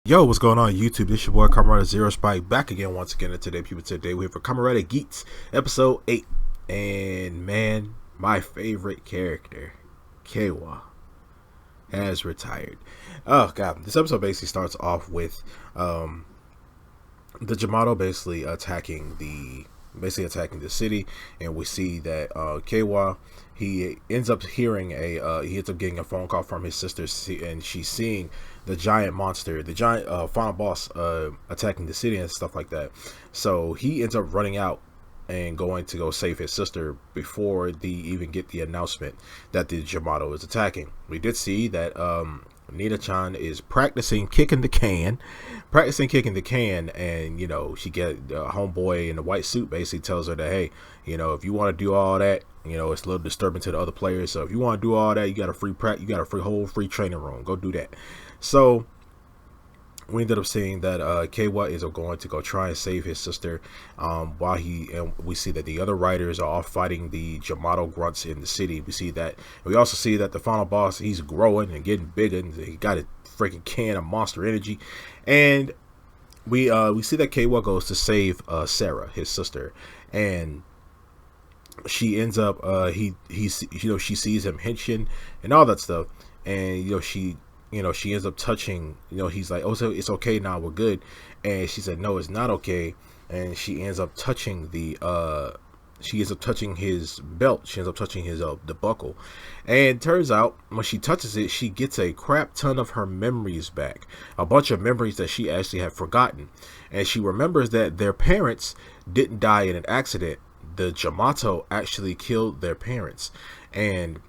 Yo, what's going on YouTube? This your boy Kamen Zero Spike back again once again. And today we're here for Kamen Geats episode 8. And man, my favorite character, Keiwa, has retired. Oh god, this episode basically starts off with the Jamato basically attacking the city, and we see that Keiwa, he ends up getting a phone call from his sister, and she's seeing the giant monster, the giant final boss attacking the city and stuff like that. So he ends up running out and going to go save his sister before they even get the announcement that the Jamato is attacking. We did see that Nina-chan is practicing kicking the can, and she get the homeboy in the white suit basically tells her that, hey, if you want to do all that, it's a little disturbing to the other players. So if you want to do all that, you got a free training room. Go do that. So we ended up seeing that Keiwa is going to go try and save his sister, and we see that the other riders are all fighting the Jamato grunts in the city. We also see that the final boss, he's growing and getting bigger, and he got a freaking can of monster energy. And we see that Keiwa goes to save Sarah, his sister, and she ends up she sees him henching and all that stuff, and she ends up touching, he's like, oh, so it's okay now, we're good. And she said, no, it's not okay. And she ends up touching his belt. She ends up touching his the buckle. And it turns out when she touches it, she gets a crap ton of her memories back, a bunch of memories that she actually had forgotten. And she remembers that their parents didn't die in an accident. The Jamato actually killed their parents, and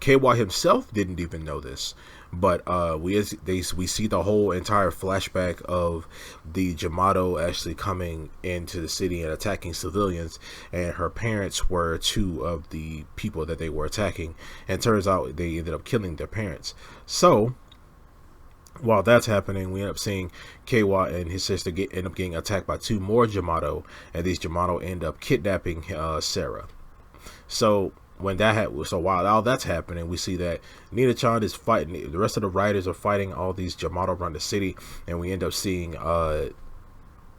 Keiwa himself didn't even know this. But we see the whole entire flashback of the Jamato actually coming into the city and attacking civilians, and her parents were two of the people that they were attacking, and turns out they ended up killing their parents. So while that's happening, we end up seeing Keiwa and his sister end up getting attacked by two more Jamato, and these Jamato end up kidnapping Sarah. So while all that's happening, we see that Nina-chan is fighting. The rest of the riders are fighting all these Jamato around the city, and we end up seeing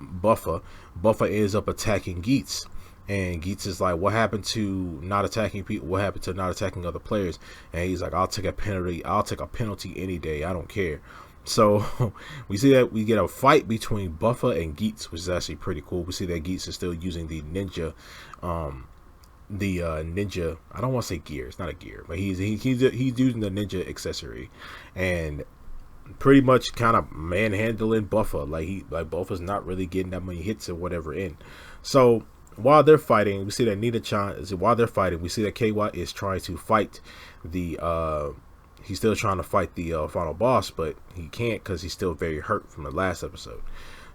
Buffa. Buffa ends up attacking Geats, and Geats is like, what happened to not attacking people? What happened to not attacking other players? And he's like, I'll take a penalty any day. I don't care. So we see that we get a fight between Buffa and Geats, which is actually pretty cool. We see that Geats is still using the ninja, ninja, I don't want to say gear, it's not a gear, but he's using the ninja accessory, and pretty much kind of manhandling Buffa. Like Buffa's not really getting that many hits or whatever in. So while they're fighting, we see that we see that Keiwa is trying to fight he's still trying to fight the final boss, but he can't because he's still very hurt from the last episode.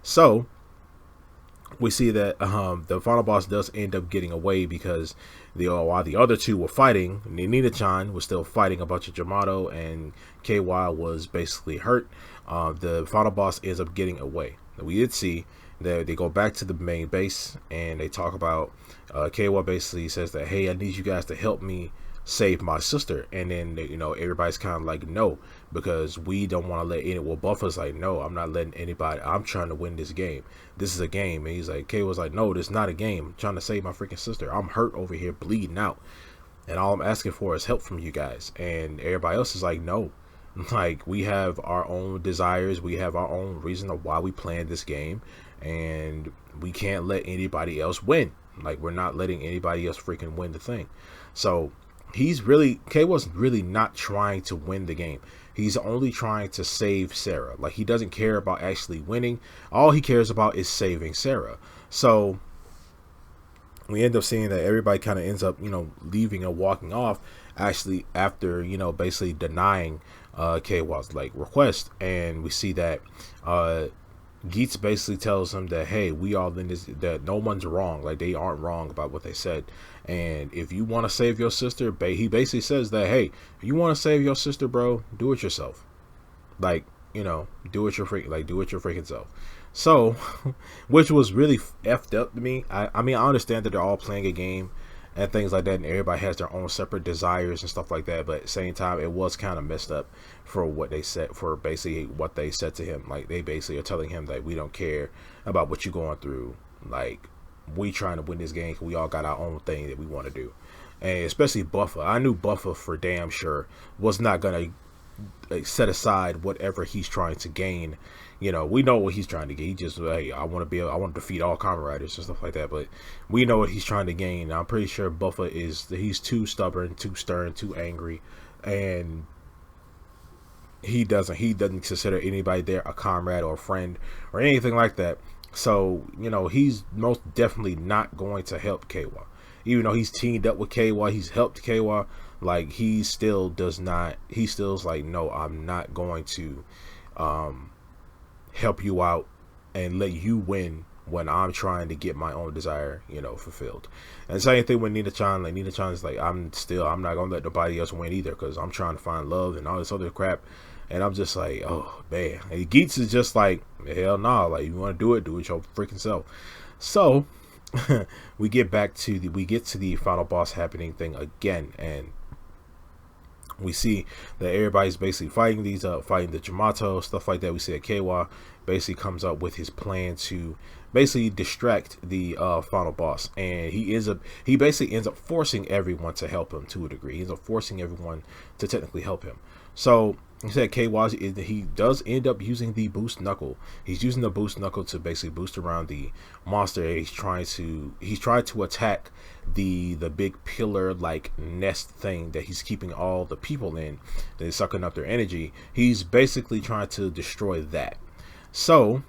So we see that the final boss does end up getting away, because while the other two were fighting, Nina-chan was still fighting a bunch of Jamato, and Keiwa was basically hurt. The final boss ends up getting away. We did see that they go back to the main base, and they talk about Keiwa basically says that, hey, I need you guys to help me save my sister. And then everybody's kind of like, no, because we don't want to let anyone. Buffa's like, no, I'm not letting anybody. I'm trying to win this game. This is a game. And he's like, Keiwa's like, no, this is not a game. I'm trying to save my freaking sister. I'm hurt over here, bleeding out, and all I'm asking for is help from you guys. And everybody else is like, no, like, we have our own desires, we have our own reason of why we planned this game, and we can't let anybody else win. Like, we're not letting anybody else freaking win the thing. So Keiwa's really not trying to win the game. He's only trying to save Sarah. Like, he doesn't care about actually winning. All he cares about is saving Sarah. So we end up seeing that everybody kind of ends up, leaving and walking off, actually, after, basically denying Keiwa's request. And we see that Geats basically tells him that, hey, we all in this, that no one's wrong. Like, they aren't wrong about what they said. And if you want to save your sister, he basically says that, hey, if you want to save your sister, bro, do it yourself. Like, do it your freaking self. So, which was really effed up to me. I mean, I understand that they're all playing a game, and things like that, and everybody has their own separate desires and stuff like that. But at the same time, it was kind of messed up for what they said, for basically what they said to him. Like, they basically are telling him that we don't care about what you're going through. Like, we trying to win this game, 'cause we all got our own thing that we want to do. And especially Buffer, I knew Buffer for damn sure was not gonna set aside whatever he's trying to gain. You know, we know what he's trying to get. He just, hey, I want to defeat all Kamen Riders and stuff like that. But we know what he's trying to gain. I'm pretty sure Buffer he's too stubborn, too stern, too angry, and he doesn't consider anybody there a comrade or a friend or anything like that. So, you know, he's most definitely not going to help Keiwa. Even though he's teamed up with Keiwa, he's helped Keiwa, like, he still does not, he still's like, no, I'm not going to help you out and let you win when I'm trying to get my own desire, you know, fulfilled. And same thing with Nina-chan. Like, Nina-chan is like, I'm not gonna let nobody else win either, because I'm trying to find love and all this other crap. And I'm just like, oh man. And Geats is just like, hell no, like, you want to do it your freaking self. So we get to the final boss happening thing again, and we see that everybody's basically fighting fighting the Jamato, stuff like that. We see that Keiwa basically comes up with his plan to basically distract the final boss, and he basically ends up forcing everyone to help him to a degree. He ends up forcing everyone to technically help him. So he said Keiwa, he does end up using the boost knuckle. He's using the boost knuckle to basically boost around the monster. He's trying to attack the big pillar like nest thing that he's keeping all the people in, that is sucking up their energy. He's basically trying to destroy that. So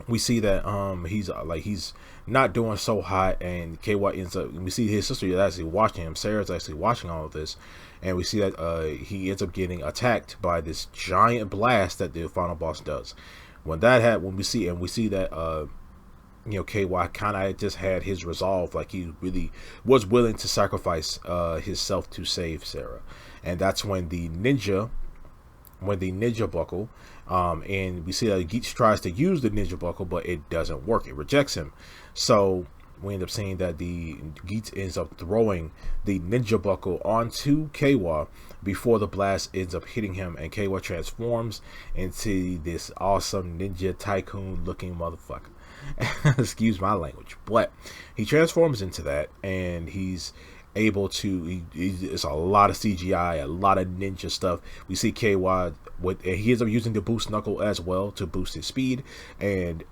we see that he's not doing so hot, and Keiwa ends up, we see his sister is actually watching him. Sarah's actually watching all of this, and we see that he ends up getting attacked by this giant blast that the final boss does. When we see that you know, Keiwa kind of just had his resolve, like he really was willing to sacrifice himself to save Sarah. And that's when the ninja buckle, and we see that Geats tries to use the ninja buckle, but it doesn't work. It rejects him. So we end up seeing that the Geats ends up throwing the ninja buckle onto Keiwa before the blast ends up hitting him, and Keiwa transforms into this awesome ninja tycoon looking motherfucker. Excuse my language, but he transforms into that, and he's able to, it's a lot of CGI, a lot of ninja stuff. We see Keiwa he ends up using the boost knuckle as well to boost his speed, and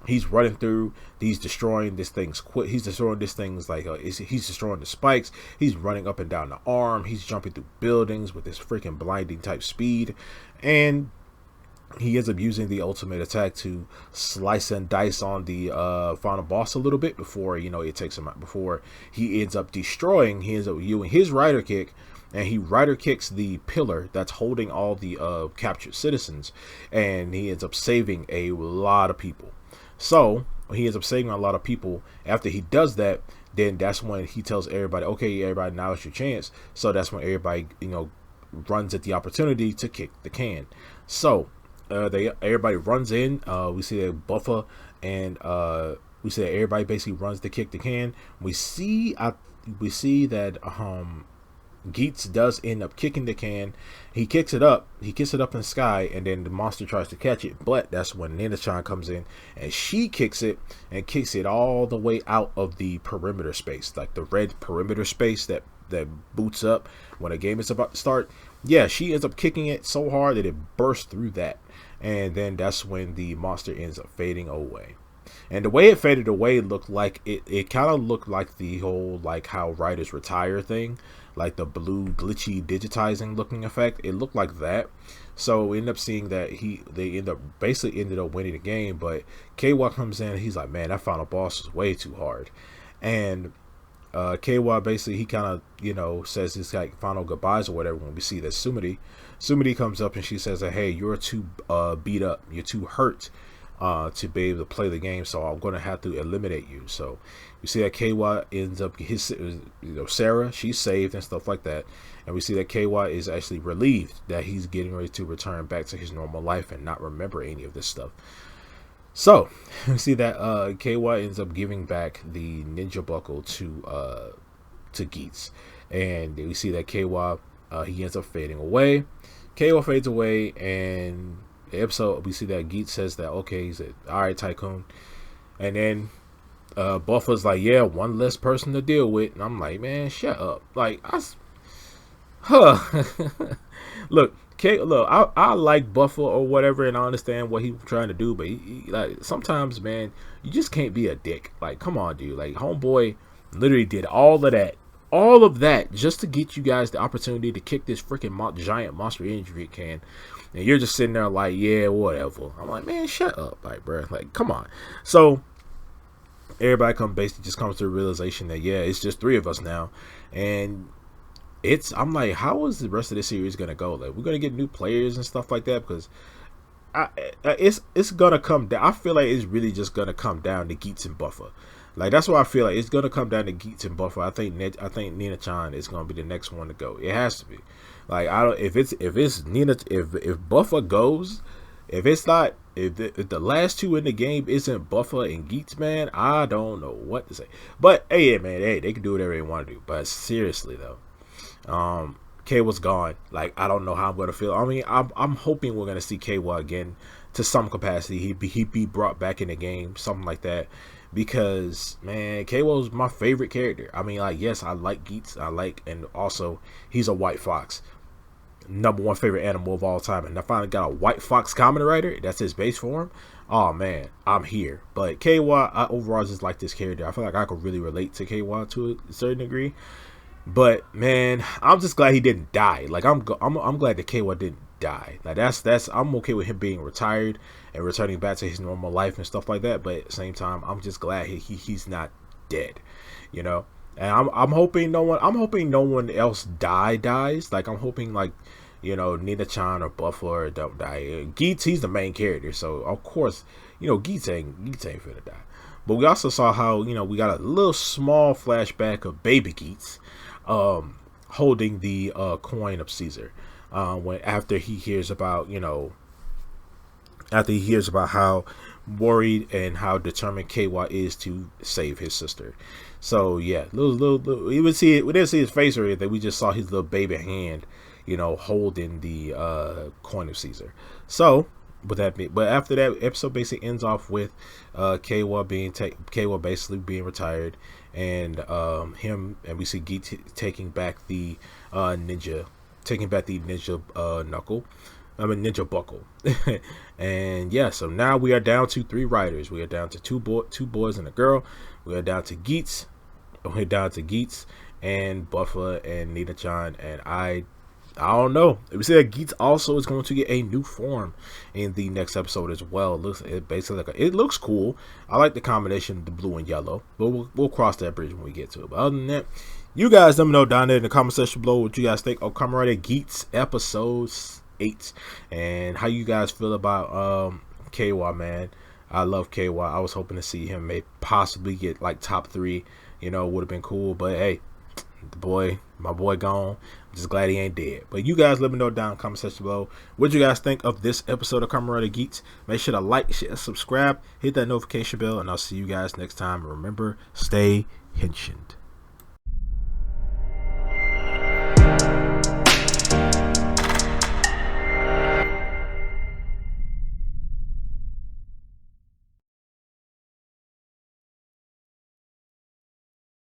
he's running through, he's destroying this thing's he's destroying the spikes, he's running up and down the arm, he's jumping through buildings with this freaking blinding type speed, and he ends up using the ultimate attack to slice and dice on the final boss a little bit before, you know, it takes him out, before he ends up destroying. He ends up using his rider kick, and he rider kicks the pillar that's holding all the captured citizens, and he ends up saving a lot of people. So he ends up saving a lot of people. After he does that, then that's when he tells everybody, okay, everybody, now it's your chance. So that's when everybody, you know, runs at the opportunity to kick the can. So everybody runs in. We see that Buffer and we see that everybody basically runs to kick the can. We see that Geats does end up kicking the can. He kicks it up in the sky, and then the monster tries to catch it, but that's when Nina-chan comes in, and she kicks it all the way out of the perimeter space, like the red perimeter space that boots up when a game is about to start. Yeah, she ends up kicking it so hard that it bursts through that, and then that's when the monster ends up fading away. And the way it faded away looked like it kind of looked like the whole, like, how writers retire thing, like the blue glitchy digitizing looking effect. It looked like that. So we end up seeing that they ended up winning the game, but Keiwa comes in and he's like, man, that final boss was way too hard. And Keiwa basically, he kind of, you know, says his like final goodbyes or whatever when we see that Sumidi comes up and she says that, hey, you're too beat up, you're too hurt to be able to play the game, so I'm going to have to eliminate you. So you see that Keiwa ends up, Sarah, she's saved and stuff like that, and we see that Keiwa is actually relieved that he's getting ready to return back to his normal life and not remember any of this stuff. So we see that KY ends up giving back the ninja buckle to Geats, and we see that KY he ends up fading away. KY fades away, and the episode we see that Geats says that okay, he said, "All right, Tycoon," and then Buffer's like, "Yeah, one less person to deal with," and I'm like, "Man, shut up!" Like huh. Look, look, I like Buffer or whatever, and I understand what he's trying to do, but like sometimes, man, you just can't be a dick. Like, come on, dude. Like, homeboy literally did all of that, just to get you guys the opportunity to kick this freaking giant monster energy can, and you're just sitting there like, yeah, whatever. I'm like, man, shut up, like, bro. Like, come on. So everybody basically just comes to the realization that yeah, it's just three of us now, and I'm like, how is the rest of the series gonna go? Like, we're gonna get new players and stuff like that, because it's gonna come down. I feel like it's really just gonna come down to Geats and Buffer. Like, that's what I feel like. It's gonna come down to Geats and Buffer. I think Nina Chan is gonna be the next one to go. It has to be. Like, I don't if it's Nina, if Buffer goes, if it's not, if the last two in the game isn't Buffer and Geats, man, I don't know what to say. But hey, man, hey, they can do whatever they want to do. But seriously though, K was gone. Like, I don't know how I'm gonna feel. I mean, I'm hoping we're gonna see KY again to some capacity. He'd be brought back in the game, something like that. Because man, KY was my favorite character. I mean, like, yes, I like Geats. And also he's a white fox. Number one favorite animal of all time. And I finally got a white fox Kamen Rider. That's his base form. Oh man, I'm here. But KY, I overall just like this character. I feel like I could really relate to KY to a certain degree. But man, I'm just glad he didn't die. Like, I'm glad that KY didn't die. Like, that's I'm okay with him being retired and returning back to his normal life and stuff like that. But at the same time, I'm just glad he's not dead, you know. And I'm hoping no one else dies. Like, I'm hoping, like, you know, Nina Chan or Buffer don't die. Geats, he's the main character, so of course, you know, Geats ain't finna die. But we also saw how, you know, we got a little small flashback of baby Geats holding the coin of Caesar, after he hears about, you know, after he hears about how worried and how determined KY is to save his sister. So yeah, little we didn't see his face or anything. We just saw his little baby hand, you know, holding the coin of Caesar. So with that, but after that, episode basically ends off with KY basically being retired, and we see Geet taking back the ninja knuckle. I mean, ninja buckle. And yeah, so now we are down to three riders. We are down to two boys and a girl. We are down to Geats. We're down to Geats and Buffer and Nina Chan. And I don't know. We see that Geats also is going to get a new form in the next episode as well. It looks cool. I like the combination of the blue and yellow, but we'll cross that bridge when we get to it. But other than that, you guys let me know down there in the comment section below what you guys think of Kamen Rider Geats episodes 8 and how you guys feel about KY, man. I love KY. I was hoping to see him possibly get like top 3, you know, would have been cool, but hey, my boy gone. I'm just glad he ain't dead. But you guys let me know down in the comment section below what you guys think of this episode of Kamen Rider Geats. Make sure to like, share, subscribe, hit that notification bell, and I'll see you guys next time. Remember, stay henshined.